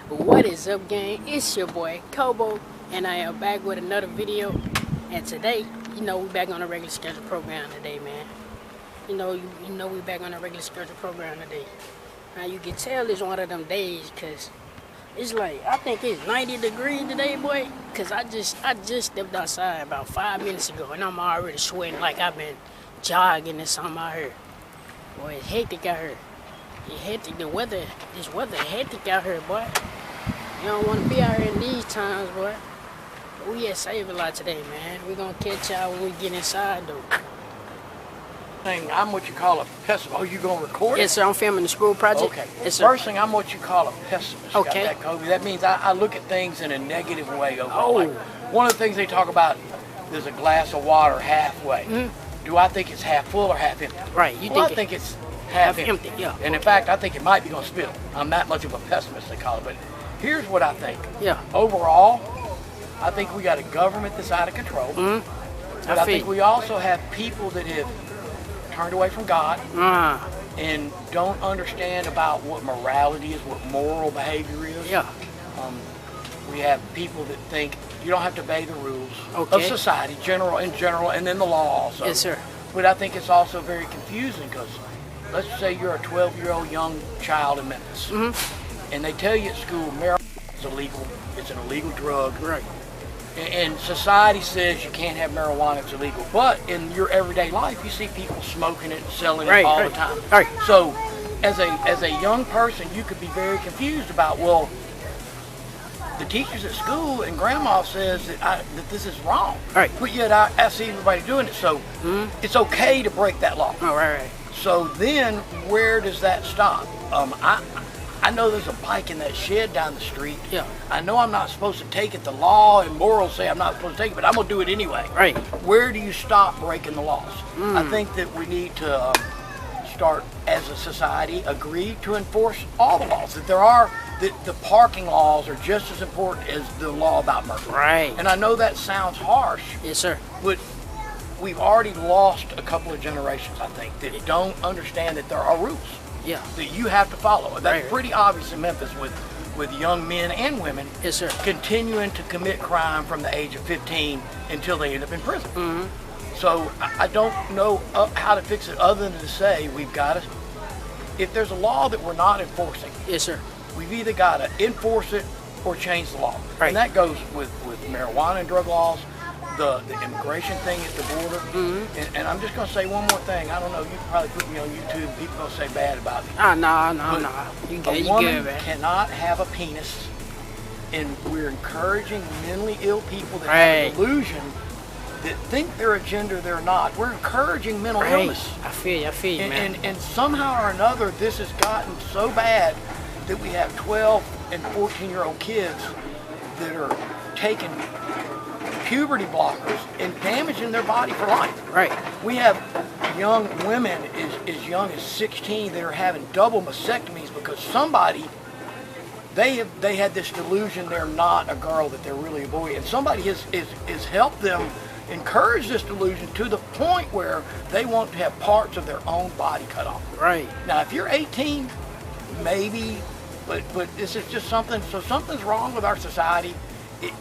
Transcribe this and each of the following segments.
What is up, gang? It's your boy Kobo, and I am back with another video. And today, we back on a regular schedule program today, man. We back on a regular schedule program today. Now you can tell it's one of them days, cause it's like I think it's 90 degrees today, boy. Cause I just stepped outside about 5 minutes ago, and I'm already sweating like I've been jogging or something out here. Boy, it's hectic out here. It's hectic. This weather hectic out here, boy. You don't want to be out here in these times, boy. But we at Save a Lot today, man. We're going to catch y'all when we get inside, though. I'm what you call a pessimist. Oh, you going to record it? Yes, sir. I'm filming the school project. Okay. Yes, sir. First thing, I'm what you call a pessimist. Okay. Got that, Kobe? That means I look at things in a negative way overall. Like, one of the things they talk about, there's a glass of water halfway. Mm-hmm. Do I think it's half full or half empty? Right. I think it's half empty. Yeah. And in fact, I think it might be going to spill. I'm that much of a pessimist, they call it. But here's what I think. Yeah. Overall, I think we got a government that's out of control. Mm-hmm. But I think we also have people that have turned away from God and don't understand about what morality is, what moral behavior is. Yeah. We have people that think you don't have to obey the rules Okay. of society, in general, and then the law also. Yes, sir. But I think it's also very confusing because let's say you're a 12-year-old young child in Memphis, and they tell you at school marijuana is illegal. It's an illegal drug. Right. And society says you can't have marijuana, it's illegal. But in your everyday life, you see people smoking it and selling it all the time. Right. So as a young person, you could be very confused about, well, the teachers at school and grandma says that this is wrong. Right. But yet I see everybody doing it. So it's okay to break that law. Oh, right. So then where does that stop? I know there's a bike in that shed down the street. Yeah. I know I'm not supposed to take it. The law and morals say I'm not supposed to take it, but I'm going to do it anyway. Right. Where do you stop breaking the laws? I think that we need to start, as a society, agree to enforce all the laws. That the parking laws are just as important as the law about murder. Right. And I know that sounds harsh. Yes, sir. But we've already lost a couple of generations, I think, that don't understand that there are rules. Yeah. That you have to follow. That's Right. pretty obvious in Memphis with young men and women Yes, sir. continuing to commit crime from the age of 15 until they end up in prison. So I don't know how to fix it other than to say we've got to, if there's a law that we're not enforcing, Yes, sir. we've either got to enforce it or change the law. Right. And that goes with marijuana and drug laws, the immigration thing at the border. And I'm just going to say one more thing. I don't know, you can probably put me on YouTube. People going to say bad about me. No. You good, A woman man. cannot have a penis, and we're encouraging mentally ill people that have a delusion that think they're a gender they're not. We're encouraging mental illness. I feel you, man. And somehow or another, this has gotten so bad that we have 12 and 14-year-old kids that are taking puberty blockers and damaging their body for life. Right. We have young women as young as 16 that are having double mastectomies because they had this delusion they're not a girl, that they're really a boy, and somebody has helped them encourage this delusion to the point where they want to have parts of their own body cut off. Right. Now, if you're 18, maybe, but this is just something. So something's wrong with our society.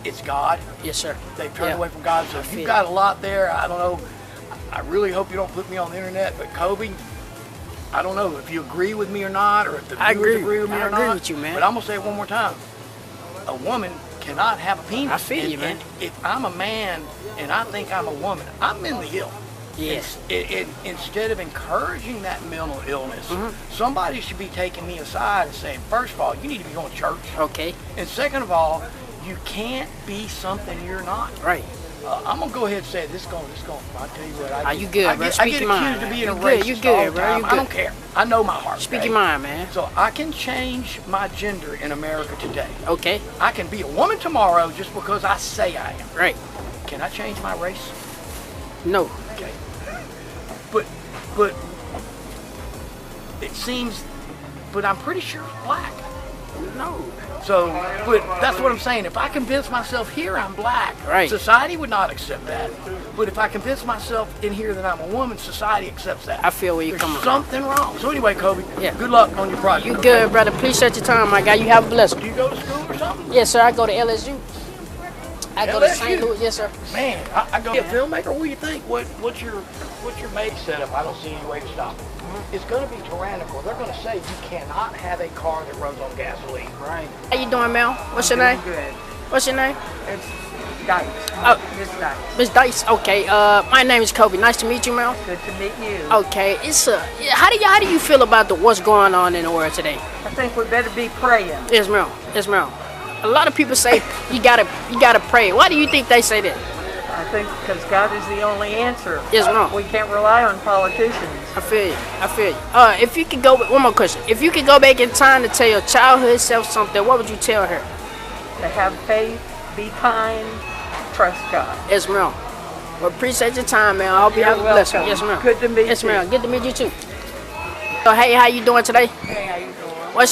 It's God. Yes, sir. They've turned away from God. So you've got a lot there. I don't know. I really hope you don't put me on the internet, but Kobe, I don't know if you agree with me or not, or if the viewers agree with me or not. I agree with you, man. But I'm gonna say it one more time. A woman cannot have a penis. I feel you, man. And if I'm a man and I think I'm a woman, I'm mentally ill. Yes. Instead of encouraging that mental illness, somebody should be taking me aside and saying, first of all, you need to be going to church. Okay. And second of all, you can't be something you're not. Right. I'm gonna go ahead and say it. This going. I'll tell you what. You good, bro? I get accused of being a racist You all good, the bro? time. You good. I don't care. I know my heart. Speak okay? your mind, man. So I can change my gender in America today. Okay. I can be a woman tomorrow just because I say I am. Right. Can I change my race? No. Okay. But it seems. But I'm pretty sure it's black. No. So, but that's what I'm saying. If I convince myself here I'm black, Right. society would not accept that. But if I convince myself in here that I'm a woman, society accepts that. I feel where you're There's coming from. something wrong. So anyway, Kobe, Yeah. good luck on your project. You okay? good, brother. Appreciate your time, my guy. You have a blessing. Do you go to school or something? Yes, sir. I go to LSU. I go to St. LSU? Louis. Yes, sir. Man, I go to a filmmaker. What do you think? What's your make setup? I don't see any way to stop it. It's going to be tyrannical. They're going to say you cannot have a car that runs on gasoline. Right. How you doing, Mel? What's your name? Good. What's your name? It's Dice. Oh. Miss Dice. Miss Dice. Okay. My name is Kobe. Nice to meet you, Mel. Good to meet you. Okay. How do you feel about what's going on in the world today? I think we better be praying. Yes, Mel. Yes, Mel. A lot of people say you gotta pray. Why do you think they say that? I think because God is the only answer. Yes, ma'am. We can't rely on politicians. I feel you. I feel you. If you could go, one more question. If you could go back in time to tell your childhood self something, what would you tell her? To have faith, be kind, trust God. Yes, ma'am. Well, appreciate your time, man. I hope you have a blessing. Yes, ma'am. Good to meet Yes, you. ma'am. Good to meet you too. So, hey, how you doing today? Hey, how you doing?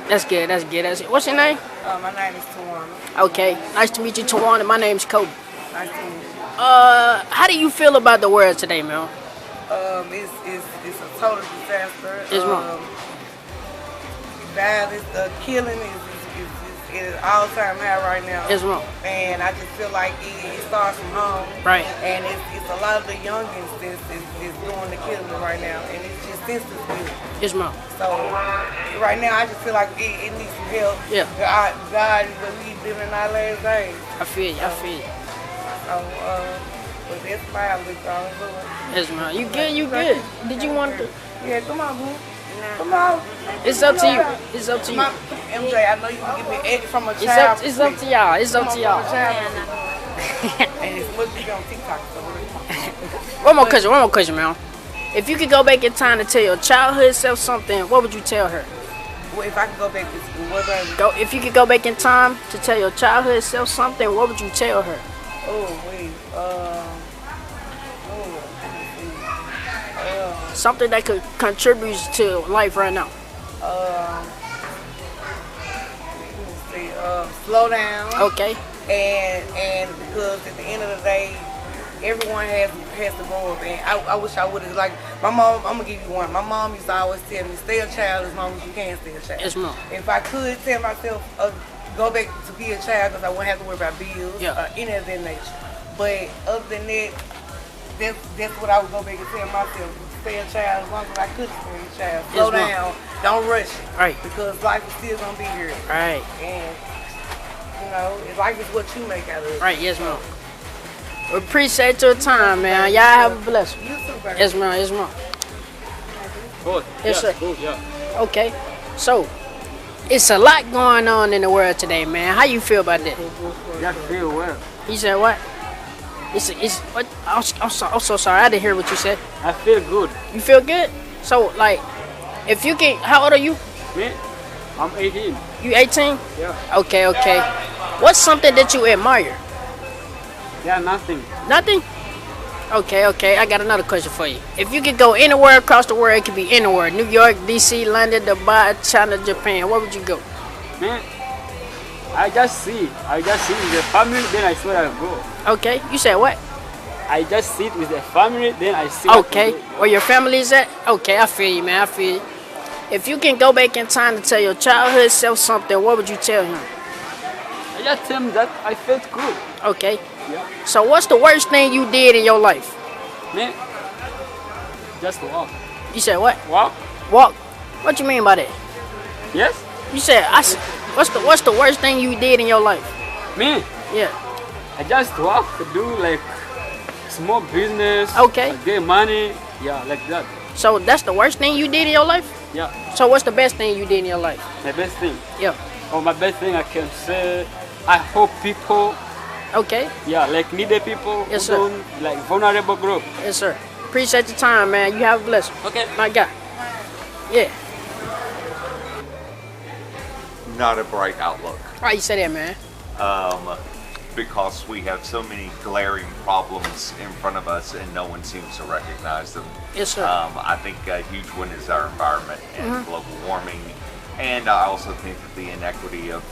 That's good. That's good. That's good. What's your name? My name is Tawana. Okay. Nice to meet you, Tawana. My name's Kobe. Nice to meet you. How do you feel about the world today, man? It's a total disaster. Yes, ma'am. Violence, the killing is all-time high right now. Yes, ma'am. And I just feel like it starts from home. Right. And it's a lot of the youngins that's doing the killing right now, and it's just senseless killing. Yes, ma'am. So right now, I just feel like it needs some help. Yeah. God, but we living in our last days. I feel you. I feel you. So, but that's my outlook on it. Yes, ma'am. You good? You good? Did you want to? Yeah, come on, boo. Come on. It's up to you. It's up to you. MJ, I know you can give me edit from a child. It's up to y'all. It's up to y'all. And it's supposed to be on TikTok. So One more question, man. If you could go back in time to tell your childhood self something, what would you tell her? well, if I could go back to school, what would I If you could go back in time to tell your childhood self something, what would you tell her? Something that could contribute to life right now. slow down. Okay. And because at the end of the day, everyone has to grow up. And I wish I would have, like, my mom, I'm going to give you one. My mom used to always tell me, stay a child as long as you can stay a child. Yes, ma'am. If I could tell myself, go back to be a child because I wouldn't have to worry about bills or any of that nature. But other than that, that's what I would go back and tell myself. Stay a child as long as I could stay a child. Slow down. Don't rush it. Right. Because life is still going to be here. Right. And, you know, life is what you make out of it. Right, yes, ma'am. We appreciate your time, man. Y'all have a blessing. You too, baby. Yes, ma'am. Yes, ma'am. Good. Yes, sir. Good, yeah. Okay. So, it's a lot going on in the world today, man. How you feel about that? Yeah, feel well. You said what? It's what? I'm so sorry. I didn't hear what you said. I feel good. You feel good? So, like, if you can, how old are you? Me? I'm 18. You 18? Yeah. Okay, okay. What's something that you admire? Yeah, nothing. Nothing? Okay, okay. I got another question for you. If you could go anywhere across the world, it could be anywhere. New York, DC, London, Dubai, China, Japan. Where would you go? Man, I just see the family, then I swear I'll go. Okay. You said what? I just sit with the family, then I see. Okay. Where your family is at? Okay, I feel you, man. I feel you. If you can go back in time to tell your childhood self something, what would you tell him? I just tell him that I felt good. Okay. Yeah. So what's the worst thing you did in your life? Man, just walk. You said what? Walk? Walk. What you mean by that? Yes? You said what's the worst thing you did in your life? Me? Yeah. I just walk, do like small business. Okay. Get money. Yeah, like that. So that's the worst thing you did in your life? Yeah. So what's the best thing you did in your life? My best thing. Yeah. Oh, my best thing I can say, I hope people, Okay. yeah, like needed people, Yes, who sir. don't, like vulnerable group. Yes, sir. Appreciate your time, man. You have a blessing. Okay. My God. Yeah. Not a bright outlook, Why you say that, man? because we have so many glaring problems in front of us and no one seems to recognize them. Yes, sir. I think a huge one is our environment and global warming And I also think that the inequity of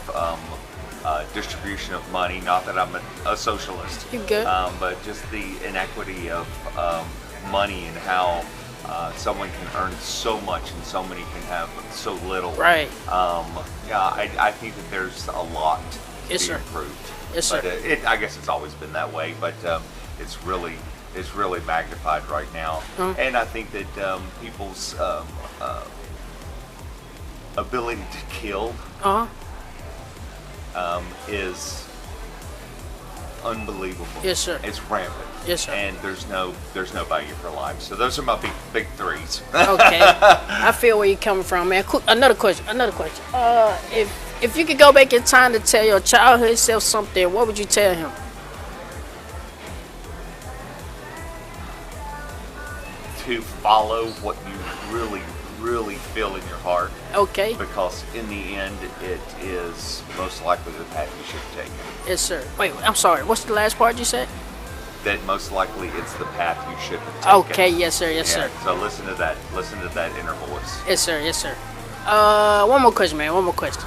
distribution of money, not that I'm a socialist, You good? but just the inequity of money and how someone can earn so much and so many can have so little. Right. Yeah, I think that there's a lot to Yes, be sir. improved. Yes, But sir. I guess it's always been that way, but it's really magnified right now. And I think that people's ability to kill is unbelievable. Yes, sir. It's rampant. Yes, sir. And there's no value for life. So those are my big threes. Okay, I feel where you're coming from, man. Another question. If you could go back in time to tell your childhood self something, what would you tell him? To follow what you really feel in your heart. Okay. Because in the end, it is most likely the path you should take. Yes, sir. Wait, I'm sorry. What's the last part you said? That most likely it's the path you should have taken. Okay. Yes, sir. Yes, Yeah, sir. so listen to that. Listen to that inner voice. Yes, sir. Yes, sir. One more question, man. One more question.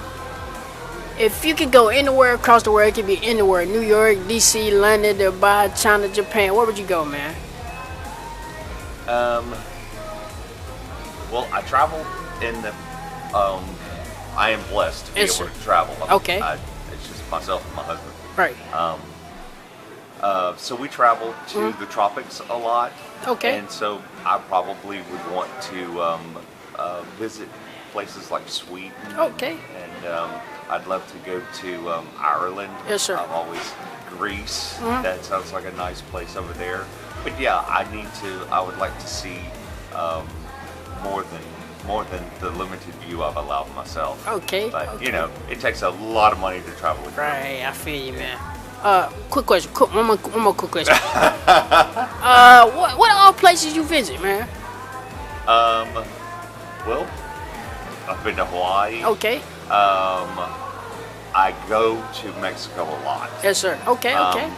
If you could go anywhere across the world, it could be anywhere. New York, DC, London, Dubai, China, Japan. Where would you go, man? Well, I travel in the. I am blessed to be Yes, able sir. to travel. Okay. It's just myself and my husband. Right. So we travel to the tropics a lot. Okay. And so I probably would want to visit places like Sweden. Okay. And I'd love to go to Ireland. Yes, sir. I've always Greece. That sounds like a nice place over there. But yeah, I would like to see more than the limited view I've allowed myself. Okay. But okay. you know, it takes a lot of money to travel with. Right, I feel you, man. Quick question. One more quick question. What all places you visit, man? Well, I've been to Hawaii. Okay. I go to Mexico a lot. Yes, sir. Okay. Okay.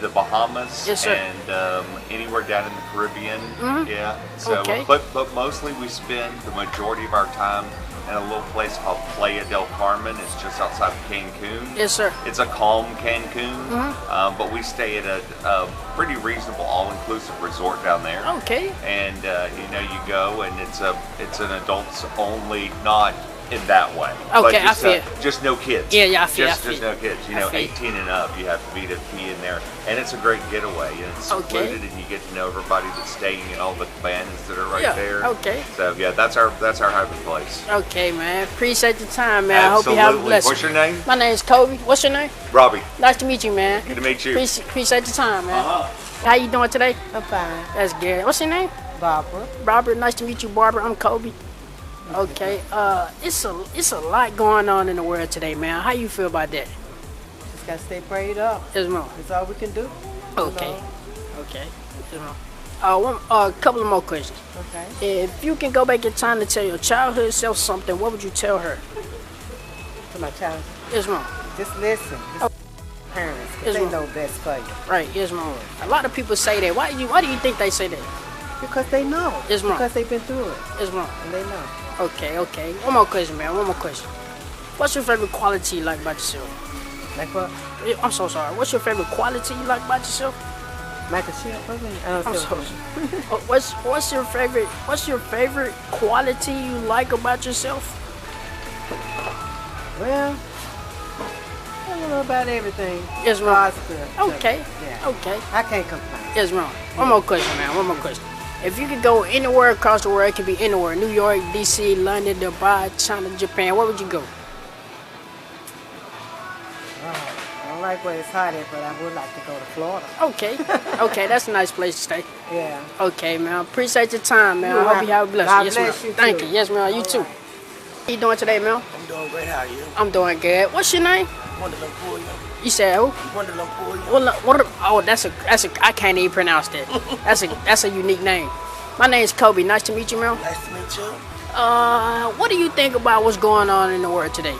The Bahamas. Yes, sir. And anywhere down in the Caribbean. Yeah. So, Okay. but mostly we spend the majority of our time in a little place called Playa del Carmen. It's just outside of Cancun. Yes, sir. It's a calm Cancun, but we stay at a pretty reasonable all-inclusive resort down there. Okay. And you know, you go and it's an adults only, not in that way. Okay, but just, I feel. Just no kids. Yeah, I feel. Just no kids. You I know, feel. 18 and up, you have to be in there, and it's a great getaway. And it's Okay. secluded, and you get to know everybody that's staying in all the cabanas that are right Yeah, there. okay. So yeah, that's our happy place. Okay, man. Appreciate the time, man. I hope you have a Absolutely. blessing. What's your name? My name's Kobe. What's your name? Robbie. Nice to meet you, man. Good to meet you. Appreciate the time, man. How you doing today? I'm fine. That's good. What's your name? Barbara. Barbara. Nice to meet you, Barbara. I'm Kobe. Okay. It's a lot going on in the world today, man. How you feel about that? Just gotta stay prayed up. Yes, ma'am. That's all we can do. Okay. Okay. Yes, ma'am. A couple of more questions. Okay. If you can go back in time to tell your childhood self something, what would you tell her? To my child, Yes, ma'am. just listen. Parents, 'cause Yes, they ma'am. know best for you. Right. Yes, ma'am. A lot of people say that. Why do you think they say that? Because they know. Yes, ma'am. Because they've been through it. Yes, ma'am. And they know. Okay. One more question, man. One more question. What's your favorite quality you like about yourself? Like what? I'm so sorry. What's your favorite quality you like about yourself? Michael Chip? What was it? I don't I'm know. sorry. What's your favorite quality you like about yourself? Well, I don't know about everything. Yes, ma'am. God's good. Okay. Yeah. Okay. I can't complain. Yes, ma'am. One more question, man. One more question. If you could go anywhere across the world, it could be anywhere. New York, DC, London, Dubai, China, Japan. Where would you go? I don't like where it's hot at, but I would like to go to Florida. Okay. Okay, that's a nice place to stay. Yeah. Okay, man. Appreciate your time, man. I You're hope you have a blessing. God Yes, bless ma'am. you, Thank too. you. Yes, ma'am. You too. How you doing today, man? I'm doing great. How are you? I'm doing good. What's your name? Wonderful. You said who? Wonderful. That's a I can't even pronounce that. That's a unique name. My name's Kobe. Nice to meet you, man. Nice to meet you. What do you think about what's going on in the world today?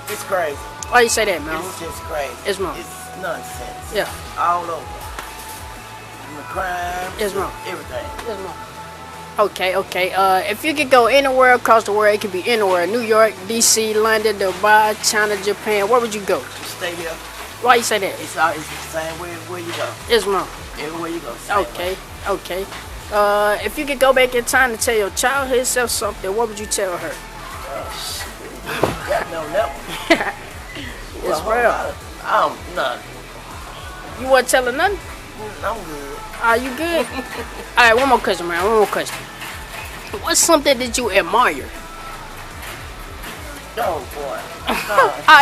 It's crazy. Why you say that, man? It's just crazy. Yes, ma'am. It's nonsense. Yeah. All over. From the crime. Yes, to ma'am. Everything. Yes, ma'am. Okay, okay. If you could go anywhere across the world, it could be anywhere. New York, DC, London, Dubai, China, Japan. Where would you go? Just stay there. Why you say that? It's the same way where you go. Islam. Everywhere you go. Same Okay, way. okay. If you could go back in time to tell your childhood self something, what would you tell her? Got no no. It's real. I'm none. You wasn't telling nothing? I'm good. Are you good? All right, one more question, man. One more question. What's something that you admire? Oh boy.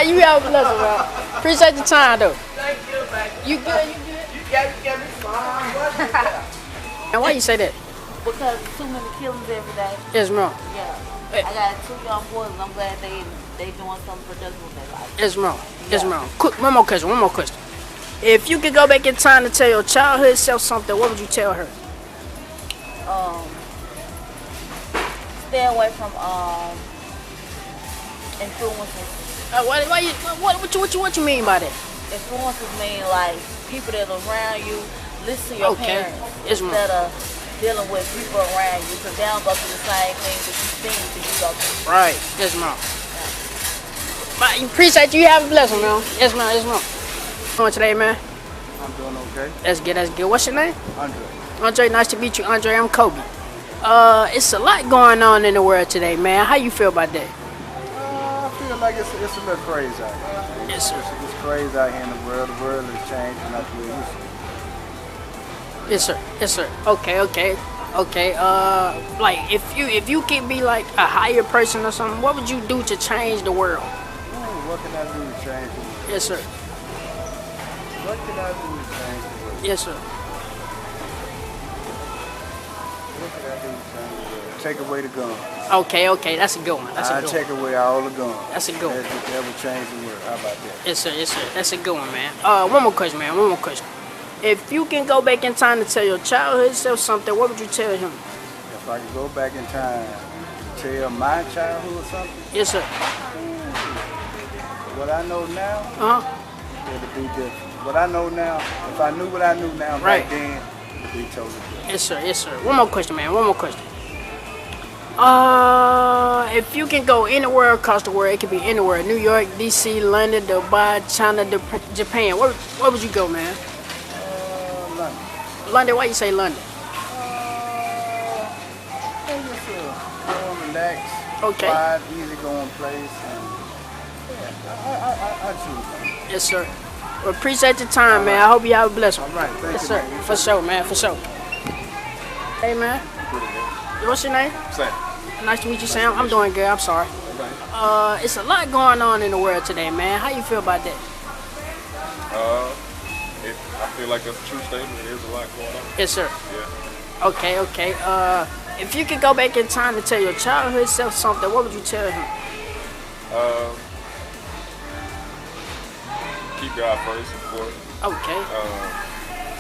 You have a blessing, man. Appreciate the time, though. Thank you, baby. You good? You good? You got me smile. And why you say that? Because too many killings every day. Yes, ma'am. Yeah. Hey. I got 2 young boys and I'm glad they doing something productive with their life. Yes, ma'am. Yes, ma'am. Quick, one more question. One more question. If you could go back in time to tell your childhood self something, what would you tell her? Stay away from influences. What you mean by that? Influences mean like people that are around you. Listen to your Okay. parents Yes, ma'am. instead of dealing with people around you because they don't go through the same things that you think that you go through. Right. Yes, ma'am. I appreciate you. Have a blessing, man. Yes, ma'am. Yes, ma'am. How much today, man? I'm doing okay. That's good. That's good. What's your name? Andre. Andre, nice to meet you. Andre, I'm Kobe. It's a lot going on in the world today, man. How you feel about that? I feel like it's a little crazy out here. Yes, sir. It's crazy out here in the world. The world is changing like we used to. Yes, sir. Yes, sir. Okay, okay, okay. Like if you could be like a higher person or something, what would you do to change the world? Ooh, what can I do to change the world? Yes, sir. What can I do to change the world? Yes, sir. What can I do to change the world? Take away the guns. Okay, okay. That's a good one. That's a I good take one. away all the guns. That's a good one. That would change the world. How about that? Yes, sir. Yes, sir. That's a good one, man. One more question, man. One more question. If you can go back in time to tell your childhood self something, what would you tell him? If I could go back in time to tell my childhood something, Yes, sir. what I know now, it'd be different. What I know now, if I knew what I knew now Right. back then, it'd be totally different. Yes, sir. Yes, sir. One more question, man. One more question. If you can go anywhere across the world, it could be anywhere. New York, DC, London, Dubai, China, Japan. Where would you go, man? London. London. Why you say London? It's just a relaxed, Okay. quiet, easy-going place. And I choose London. Yes, sir. Well, appreciate your time, man. I hope you have a blessing. All right, thank Yes, you, sir. man. For sure, man. For sure. Hey, man. What's your name? Sam. Nice to meet you, Sam. I'm doing good. I'm sorry. It's a lot going on in the world today, man. How you feel about that? I feel like that's a true statement. There's a lot going on. Yes, sir. Yeah. Okay, okay. If you could go back in time to tell your childhood self something, what would you tell him? Keep God first, of course. Okay.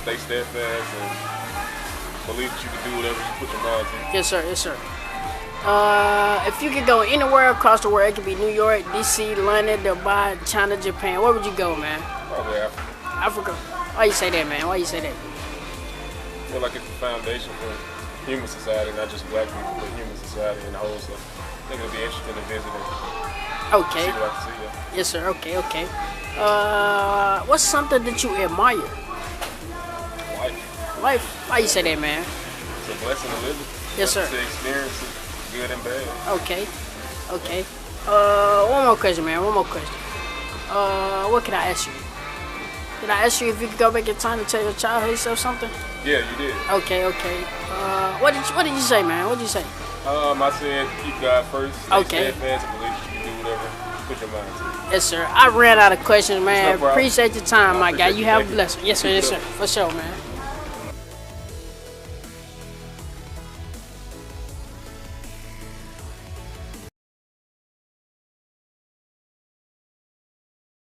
Stay steadfast and believe that you can do whatever you put your mind to. Yes, sir. Yes, sir. If you could go anywhere across the world, it could be New York, DC, London, Dubai, China, Japan. Where would you go, man? Probably Africa. Africa. Why you say that, man? Why you say that? I feel like it's the foundation for human society, not just black people, but human society in the whole. So I think it'll be interesting to visit and Okay. see what I can see. Yeah. Yes, sir. Okay, okay. What's something that you admire? Life. Life. Why you say that, man? It's a blessing to live it. Yes, sir. To experience it, good and bad. Okay. Okay. One more question, man. One more question. What can I ask you? Did I ask you if you could go back in time to tell your childhood self something? Yeah, you did. Okay, okay. What did you say, man? What did you say? I said keep God first. Stay Okay. steadfast and believe that you can do whatever you put your mind to. Yes, sir. I ran out of questions, man. No problem. Appreciate your time, I my guy. appreciate You you. have a Thank you. blessing. Yes, sir. Yes, sir. For sure, man.